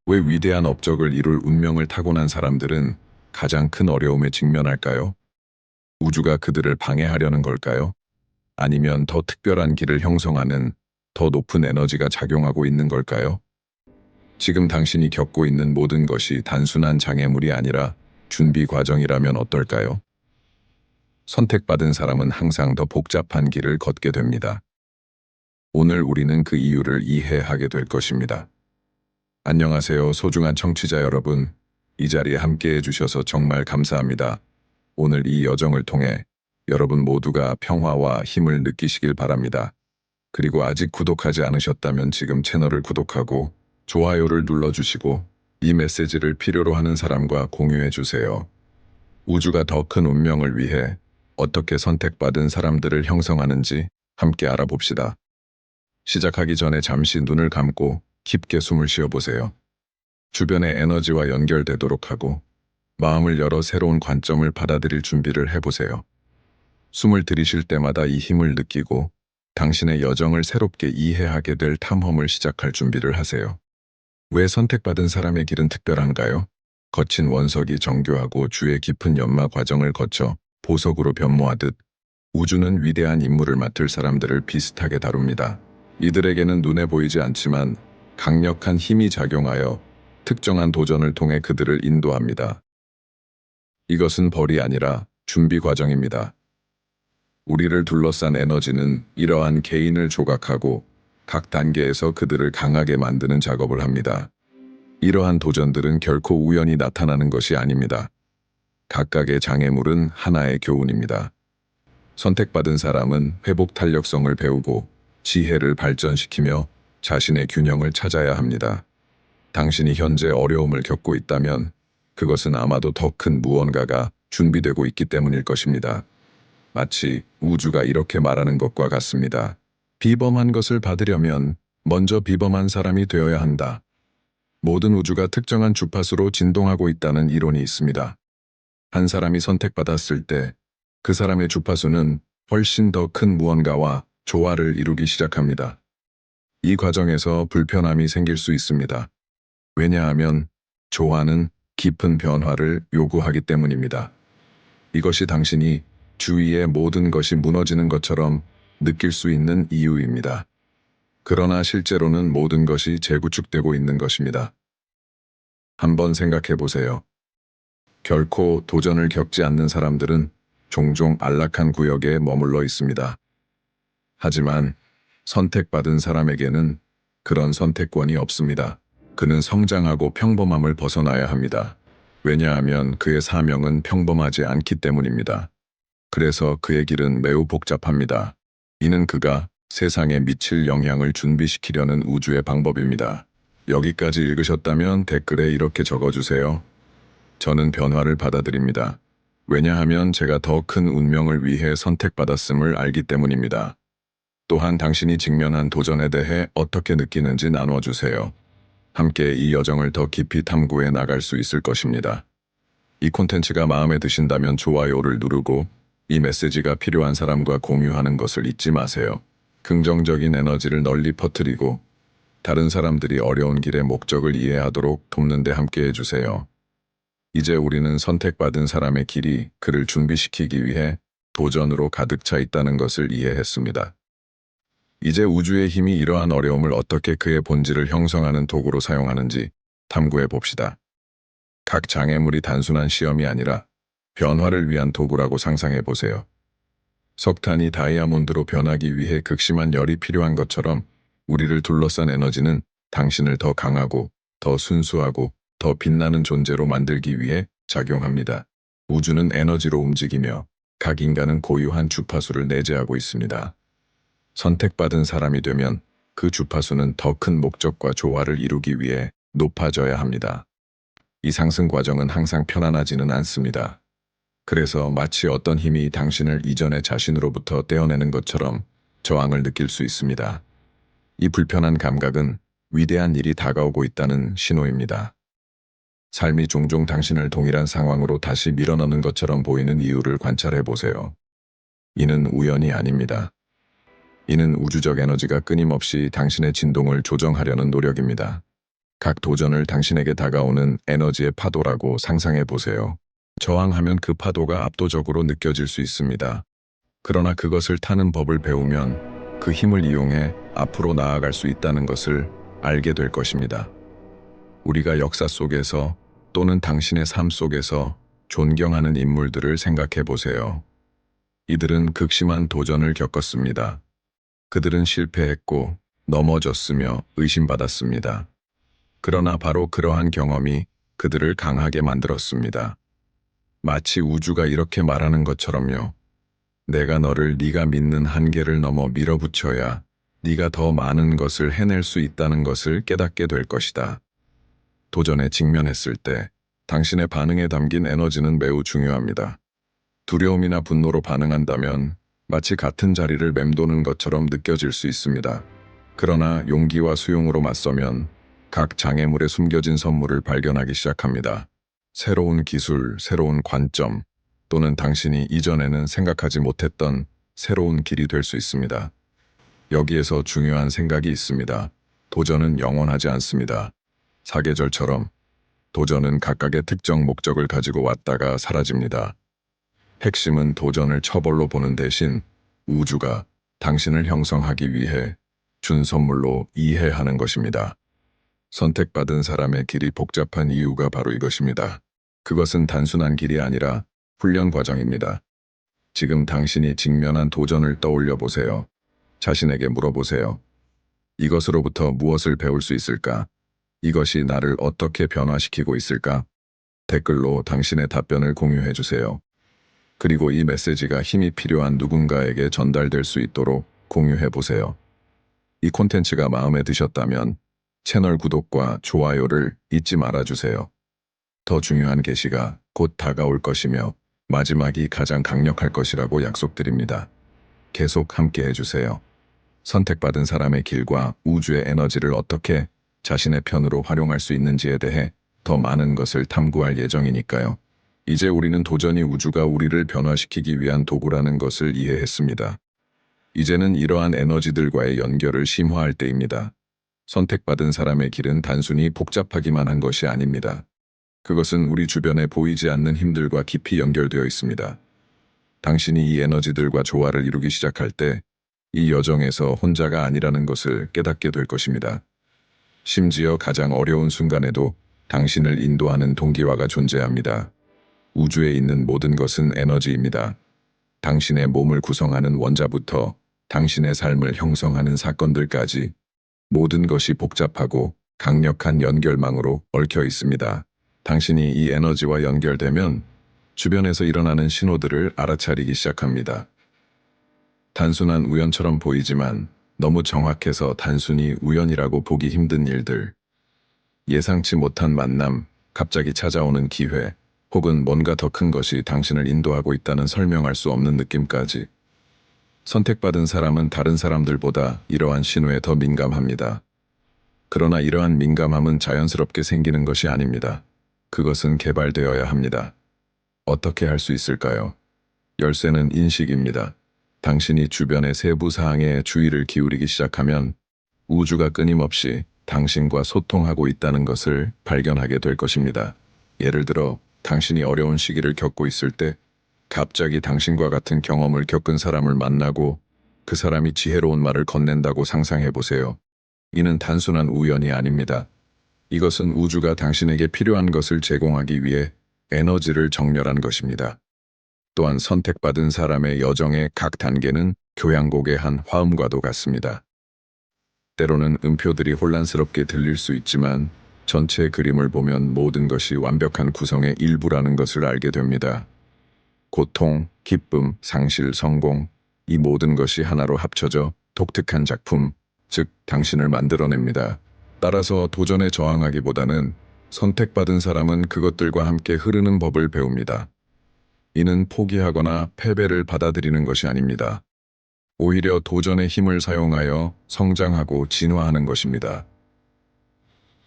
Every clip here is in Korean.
왜 위대한 업적을 이룰 운명을 타고난 사람들은 가장 큰 어려움에 직면할까요? 우주가 그들을 방해하려는 걸까요? 아니면 더 특별한 길을 형성하는 더 높은 에너지가 작용하고 있는 걸까요? 지금 당신이 겪고 있는 모든 것이 단순한 장애물이 아니라 준비 과정이라면 어떨까요? 선택받은 사람은 항상 더 복잡한 길을 걷게 됩니다. 오늘 우리는 그 이유를 이해하게 될 것입니다. 안녕하세요, 소중한 청취자 여러분. 이 자리에 함께 해주셔서 정말 감사합니다. 오늘 이 여정을 통해 여러분 모두가 평화와 힘을 느끼시길 바랍니다. 그리고 아직 구독하지 않으셨다면 지금 채널을 구독하고 좋아요를 눌러주시고 이 메시지를 필요로 하는 사람과 공유해주세요. 우주가 더 큰 운명을 위해 어떻게 선택받은 사람들을 형성하는지 함께 알아봅시다. 시작하기 전에 잠시 눈을 감고 깊게 숨을 쉬어보세요. 주변의 에너지와 연결되도록 하고 마음을 열어 새로운 관점을 받아들일 준비를 해보세요. 숨을 들이쉴 때마다 이 힘을 느끼고 당신의 여정을 새롭게 이해하게 될 탐험을 시작할 준비를 하세요. 왜 선택받은 사람의 길은 특별한가요? 거친 원석이 정교하고 주의 깊은 연마 과정을 거쳐 보석으로 변모하듯 우주는 위대한 임무를 맡을 사람들을 비슷하게 다룹니다. 이들에게는 눈에 보이지 않지만 강력한 힘이 작용하여 특정한 도전을 통해 그들을 인도합니다. 이것은 벌이 아니라 준비 과정입니다. 우리를 둘러싼 에너지는 이러한 개인을 조각하고 각 단계에서 그들을 강하게 만드는 작업을 합니다. 이러한 도전들은 결코 우연히 나타나는 것이 아닙니다. 각각의 장애물은 하나의 교훈입니다. 선택받은 사람은 회복 탄력성을 배우고 지혜를 발전시키며 자신의 균형을 찾아야 합니다. 당신이 현재 어려움을 겪고 있다면 그것은 아마도 더 큰 무언가가 준비되고 있기 때문일 것입니다. 마치 우주가 이렇게 말하는 것과 같습니다. 비범한 것을 받으려면 먼저 비범한 사람이 되어야 한다. 모든 우주가 특정한 주파수로 진동하고 있다는 이론이 있습니다. 한 사람이 선택받았을 때 그 사람의 주파수는 훨씬 더 큰 무언가와 조화를 이루기 시작합니다. 이 과정에서 불편함이 생길 수 있습니다. 왜냐하면 조화는 깊은 변화를 요구하기 때문입니다. 이것이 당신이 주위의 모든 것이 무너지는 것처럼 느낄 수 있는 이유입니다. 그러나 실제로는 모든 것이 재구축되고 있는 것입니다. 한번 생각해 보세요. 결코 도전을 겪지 않는 사람들은 종종 안락한 구역에 머물러 있습니다. 하지만 선택받은 사람에게는 그런 선택권이 없습니다. 그는 성장하고 평범함을 벗어나야 합니다. 왜냐하면 그의 사명은 평범하지 않기 때문입니다. 그래서 그의 길은 매우 복잡합니다. 이는 그가 세상에 미칠 영향을 준비시키려는 우주의 방법입니다. 여기까지 읽으셨다면 댓글에 이렇게 적어주세요. 저는 변화를 받아들입니다. 왜냐하면 제가 더 큰 운명을 위해 선택받았음을 알기 때문입니다. 또한 당신이 직면한 도전에 대해 어떻게 느끼는지 나눠주세요. 함께 이 여정을 더 깊이 탐구해 나갈 수 있을 것입니다. 이 콘텐츠가 마음에 드신다면 좋아요를 누르고 이 메시지가 필요한 사람과 공유하는 것을 잊지 마세요. 긍정적인 에너지를 널리 퍼뜨리고 다른 사람들이 어려운 길의 목적을 이해하도록 돕는 데 함께 해주세요. 이제 우리는 선택받은 사람의 길이 그를 준비시키기 위해 도전으로 가득 차 있다는 것을 이해했습니다. 이제 우주의 힘이 이러한 어려움을 어떻게 그의 본질을 형성하는 도구로 사용하는지 탐구해 봅시다. 각 장애물이 단순한 시험이 아니라 변화를 위한 도구라고 상상해 보세요. 석탄이 다이아몬드로 변하기 위해 극심한 열이 필요한 것처럼 우리를 둘러싼 에너지는 당신을 더 강하고 더 순수하고 더 빛나는 존재로 만들기 위해 작용합니다. 우주는 에너지로 움직이며 각 인간은 고유한 주파수를 내재하고 있습니다. 선택받은 사람이 되면 그 주파수는 더 큰 목적과 조화를 이루기 위해 높아져야 합니다. 이 상승 과정은 항상 편안하지는 않습니다. 그래서 마치 어떤 힘이 당신을 이전의 자신으로부터 떼어내는 것처럼 저항을 느낄 수 있습니다. 이 불편한 감각은 위대한 일이 다가오고 있다는 신호입니다. 삶이 종종 당신을 동일한 상황으로 다시 밀어넣는 것처럼 보이는 이유를 관찰해 보세요. 이는 우연이 아닙니다. 이는 우주적 에너지가 끊임없이 당신의 진동을 조정하려는 노력입니다. 각 도전을 당신에게 다가오는 에너지의 파도라고 상상해 보세요. 저항하면 그 파도가 압도적으로 느껴질 수 있습니다. 그러나 그것을 타는 법을 배우면 그 힘을 이용해 앞으로 나아갈 수 있다는 것을 알게 될 것입니다. 우리가 역사 속에서 또는 당신의 삶 속에서 존경하는 인물들을 생각해 보세요. 이들은 극심한 도전을 겪었습니다. 그들은 실패했고 넘어졌으며 의심받았습니다. 그러나 바로 그러한 경험이 그들을 강하게 만들었습니다. 마치 우주가 이렇게 말하는 것처럼요. 내가 너를 네가 믿는 한계를 넘어 밀어붙여야 네가 더 많은 것을 해낼 수 있다는 것을 깨닫게 될 것이다. 도전에 직면했을 때 당신의 반응에 담긴 에너지는 매우 중요합니다. 두려움이나 분노로 반응한다면 마치 같은 자리를 맴도는 것처럼 느껴질 수 있습니다. 그러나 용기와 수용으로 맞서면 각 장애물에 숨겨진 선물을 발견하기 시작합니다. 새로운 기술, 새로운 관점, 또는 당신이 이전에는 생각하지 못했던 새로운 길이 될 수 있습니다. 여기에서 중요한 생각이 있습니다. 도전은 영원하지 않습니다. 사계절처럼 도전은 각각의 특정 목적을 가지고 왔다가 사라집니다. 핵심은 도전을 처벌로 보는 대신 우주가 당신을 형성하기 위해 준 선물로 이해하는 것입니다. 선택받은 사람의 길이 복잡한 이유가 바로 이것입니다. 그것은 단순한 길이 아니라 훈련 과정입니다. 지금 당신이 직면한 도전을 떠올려 보세요. 자신에게 물어보세요. 이것으로부터 무엇을 배울 수 있을까? 이것이 나를 어떻게 변화시키고 있을까? 댓글로 당신의 답변을 공유해 주세요. 그리고 이 메시지가 힘이 필요한 누군가에게 전달될 수 있도록 공유해 보세요. 이 콘텐츠가 마음에 드셨다면 채널 구독과 좋아요를 잊지 말아 주세요. 더 중요한 계시가 곧 다가올 것이며 마지막이 가장 강력할 것이라고 약속드립니다. 계속 함께 해주세요. 선택받은 사람의 길과 우주의 에너지를 어떻게 자신의 편으로 활용할 수 있는지에 대해 더 많은 것을 탐구할 예정이니까요. 이제 우리는 도전이 우주가 우리를 변화시키기 위한 도구라는 것을 이해했습니다. 이제는 이러한 에너지들과의 연결을 심화할 때입니다. 선택받은 사람의 길은 단순히 복잡하기만 한 것이 아닙니다. 그것은 우리 주변에 보이지 않는 힘들과 깊이 연결되어 있습니다. 당신이 이 에너지들과 조화를 이루기 시작할 때 이 여정에서 혼자가 아니라는 것을 깨닫게 될 것입니다. 심지어 가장 어려운 순간에도 당신을 인도하는 동기화가 존재합니다. 우주에 있는 모든 것은 에너지입니다. 당신의 몸을 구성하는 원자부터 당신의 삶을 형성하는 사건들까지 모든 것이 복잡하고 강력한 연결망으로 얽혀 있습니다. 당신이 이 에너지와 연결되면 주변에서 일어나는 신호들을 알아차리기 시작합니다. 단순한 우연처럼 보이지만 너무 정확해서 단순히 우연이라고 보기 힘든 일들, 예상치 못한 만남, 갑자기 찾아오는 기회, 혹은 뭔가 더 큰 것이 당신을 인도하고 있다는 설명할 수 없는 느낌까지. 선택받은 사람은 다른 사람들보다 이러한 신호에 더 민감합니다. 그러나 이러한 민감함은 자연스럽게 생기는 것이 아닙니다. 그것은 개발되어야 합니다. 어떻게 할 수 있을까요? 열쇠는 인식입니다. 당신이 주변의 세부 사항에 주의를 기울이기 시작하면 우주가 끊임없이 당신과 소통하고 있다는 것을 발견하게 될 것입니다. 예를 들어, 당신이 어려운 시기를 겪고 있을 때 갑자기 당신과 같은 경험을 겪은 사람을 만나고 그 사람이 지혜로운 말을 건넨다고 상상해 보세요. 이는 단순한 우연이 아닙니다. 이것은 우주가 당신에게 필요한 것을 제공하기 위해 에너지를 정렬한 것입니다. 또한 선택받은 사람의 여정의 각 단계는 교향곡의 한 화음과도 같습니다. 때로는 음표들이 혼란스럽게 들릴 수 있지만 전체 그림을 보면 모든 것이 완벽한 구성의 일부라는 것을 알게 됩니다. 고통, 기쁨, 상실, 성공, 이 모든 것이 하나로 합쳐져 독특한 작품, 즉 당신을 만들어냅니다. 따라서 도전에 저항하기보다는 선택받은 사람은 그것들과 함께 흐르는 법을 배웁니다. 이는 포기하거나 패배를 받아들이는 것이 아닙니다. 오히려 도전의 힘을 사용하여 성장하고 진화하는 것입니다.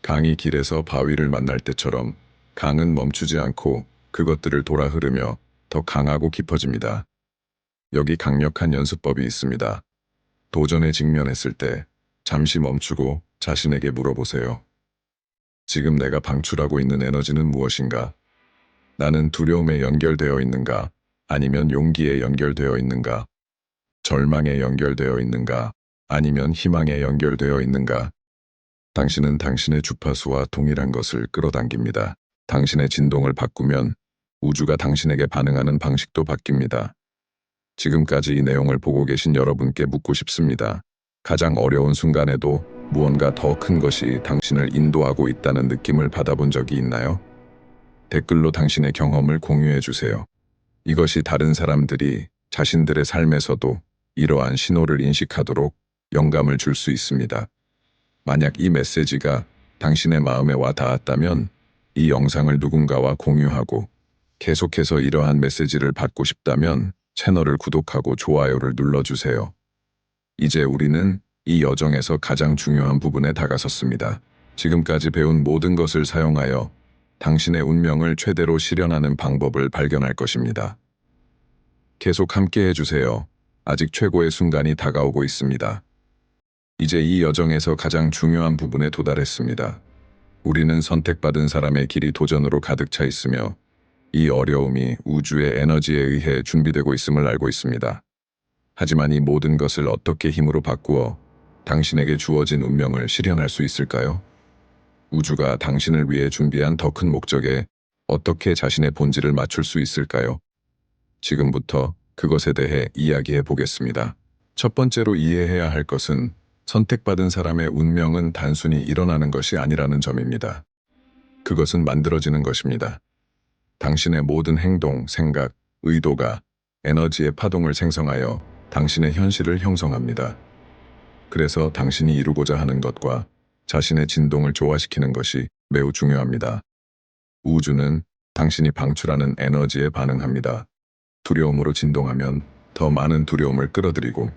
강이 길에서 바위를 만날 때처럼 강은 멈추지 않고 그것들을 돌아 흐르며 더 강하고 깊어집니다. 여기 강력한 연습법이 있습니다. 도전에 직면했을 때 잠시 멈추고 자신에게 물어보세요. 지금 내가 방출하고 있는 에너지는 무엇인가? 나는 두려움에 연결되어 있는가? 아니면 용기에 연결되어 있는가? 절망에 연결되어 있는가? 아니면 희망에 연결되어 있는가? 당신은 당신의 주파수와 동일한 것을 끌어당깁니다. 당신의 진동을 바꾸면 우주가 당신에게 반응하는 방식도 바뀝니다. 지금까지 이 내용을 보고 계신 여러분께 묻고 싶습니다. 가장 어려운 순간에도 무언가 더 큰 것이 당신을 인도하고 있다는 느낌을 받아본 적이 있나요? 댓글로 당신의 경험을 공유해 주세요. 이것이 다른 사람들이 자신들의 삶에서도 이러한 신호를 인식하도록 영감을 줄 수 있습니다. 만약 이 메시지가 당신의 마음에 와 닿았다면 이 영상을 누군가와 공유하고 계속해서 이러한 메시지를 받고 싶다면 채널을 구독하고 좋아요를 눌러주세요. 이제 우리는 이 여정에서 가장 중요한 부분에 다가섰습니다. 지금까지 배운 모든 것을 사용하여 당신의 운명을 최대로 실현하는 방법을 발견할 것입니다. 계속 함께 해주세요. 아직 최고의 순간이 다가오고 있습니다. 이제 이 여정에서 가장 중요한 부분에 도달했습니다. 우리는 선택받은 사람의 길이 도전으로 가득 차 있으며 이 어려움이 우주의 에너지에 의해 준비되고 있음을 알고 있습니다. 하지만 이 모든 것을 어떻게 힘으로 바꾸어 당신에게 주어진 운명을 실현할 수 있을까요? 우주가 당신을 위해 준비한 더 큰 목적에 어떻게 자신의 본질을 맞출 수 있을까요? 지금부터 그것에 대해 이야기해 보겠습니다. 첫 번째로 이해해야 할 것은 선택받은 사람의 운명은 단순히 일어나는 것이 아니라는 점입니다. 그것은 만들어지는 것입니다. 당신의 모든 행동, 생각, 의도가 에너지의 파동을 생성하여 당신의 현실을 형성합니다. 그래서 당신이 이루고자 하는 것과 자신의 진동을 조화시키는 것이 매우 중요합니다. 우주는 당신이 방출하는 에너지에 반응합니다. 두려움으로 진동하면 더 많은 두려움을 끌어들이고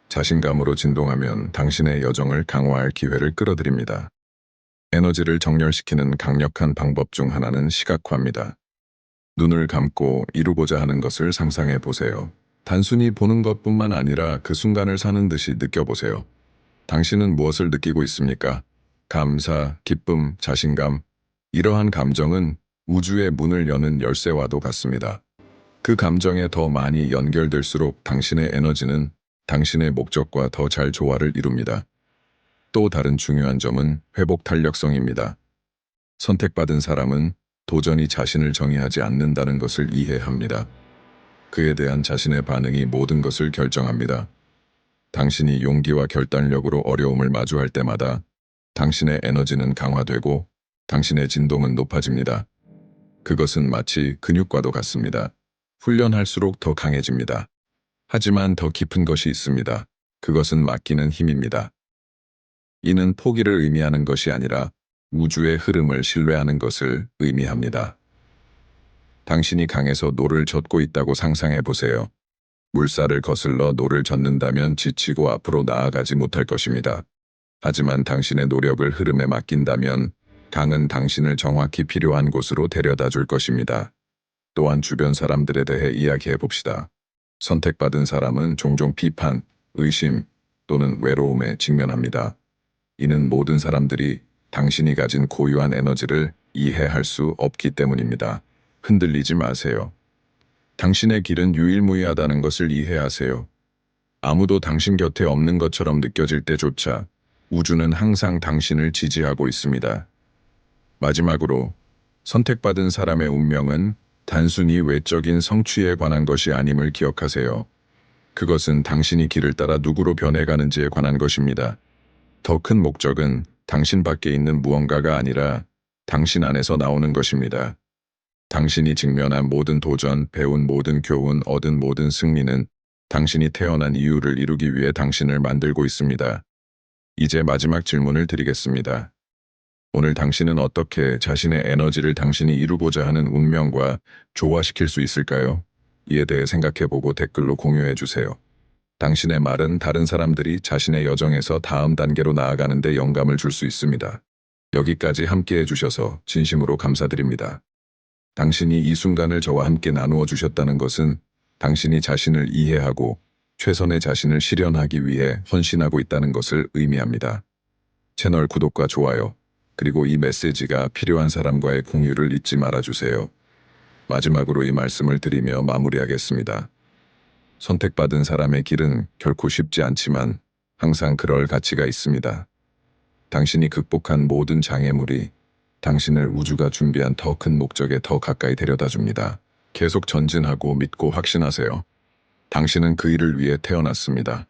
자신감으로 진동하면 당신의 여정을 강화할 기회를 끌어들입니다. 에너지를 정렬시키는 강력한 방법 중 하나는 시각화입니다. 눈을 감고 이루고자 하는 것을 상상해 보세요. 단순히 보는 것뿐만 아니라 그 순간을 사는 듯이 느껴보세요. 당신은 무엇을 느끼고 있습니까? 감사, 기쁨, 자신감. 이러한 감정은 우주의 문을 여는 열쇠와도 같습니다. 그 감정에 더 많이 연결될수록 당신의 에너지는 당신의 목적과 더 잘 조화를 이룹니다. 또 다른 중요한 점은 회복 탄력성입니다. 선택받은 사람은 도전이 자신을 정의하지 않는다는 것을 이해합니다. 그에 대한 자신의 반응이 모든 것을 결정합니다. 당신이 용기와 결단력으로 어려움을 마주할 때마다 당신의 에너지는 강화되고 당신의 진동은 높아집니다. 그것은 마치 근육과도 같습니다. 훈련할수록 더 강해집니다. 하지만 더 깊은 것이 있습니다. 그것은 맡기는 힘입니다. 이는 포기를 의미하는 것이 아니라 우주의 흐름을 신뢰하는 것을 의미합니다. 당신이 강에서 노를 젓고 있다고 상상해 보세요. 물살을 거슬러 노를 젓는다면 지치고 앞으로 나아가지 못할 것입니다. 하지만 당신의 노력을 흐름에 맡긴다면 강은 당신을 정확히 필요한 곳으로 데려다 줄 것입니다. 또한 주변 사람들에 대해 이야기해 봅시다. 선택받은 사람은 종종 비판, 의심 또는 외로움에 직면합니다. 이는 모든 사람들이 당신이 가진 고유한 에너지를 이해할 수 없기 때문입니다. 흔들리지 마세요. 당신의 길은 유일무이하다는 것을 이해하세요. 아무도 당신 곁에 없는 것처럼 느껴질 때조차 우주는 항상 당신을 지지하고 있습니다. 마지막으로, 선택받은 사람의 운명은 단순히 외적인 성취에 관한 것이 아님을 기억하세요. 그것은 당신이 길을 따라 누구로 변해가는지에 관한 것입니다. 더 큰 목적은 당신 밖에 있는 무언가가 아니라 당신 안에서 나오는 것입니다. 당신이 직면한 모든 도전, 배운 모든 교훈, 얻은 모든 승리는 당신이 태어난 이유를 이루기 위해 당신을 만들고 있습니다. 이제 마지막 질문을 드리겠습니다. 오늘 당신은 어떻게 자신의 에너지를 당신이 이루고자 하는 운명과 조화시킬 수 있을까요? 이에 대해 생각해보고 댓글로 공유해주세요. 당신의 말은 다른 사람들이 자신의 여정에서 다음 단계로 나아가는 데 영감을 줄 수 있습니다. 여기까지 함께 해주셔서 진심으로 감사드립니다. 당신이 이 순간을 저와 함께 나누어 주셨다는 것은 당신이 자신을 이해하고 최선의 자신을 실현하기 위해 헌신하고 있다는 것을 의미합니다. 채널 구독과 좋아요, 그리고 이 메시지가 필요한 사람과의 공유를 잊지 말아주세요. 마지막으로 이 말씀을 드리며 마무리하겠습니다. 선택받은 사람의 길은 결코 쉽지 않지만 항상 그럴 가치가 있습니다. 당신이 극복한 모든 장애물이 당신을 우주가 준비한 더 큰 목적에 더 가까이 데려다 줍니다. 계속 전진하고 믿고 확신하세요. 당신은 그 일을 위해 태어났습니다.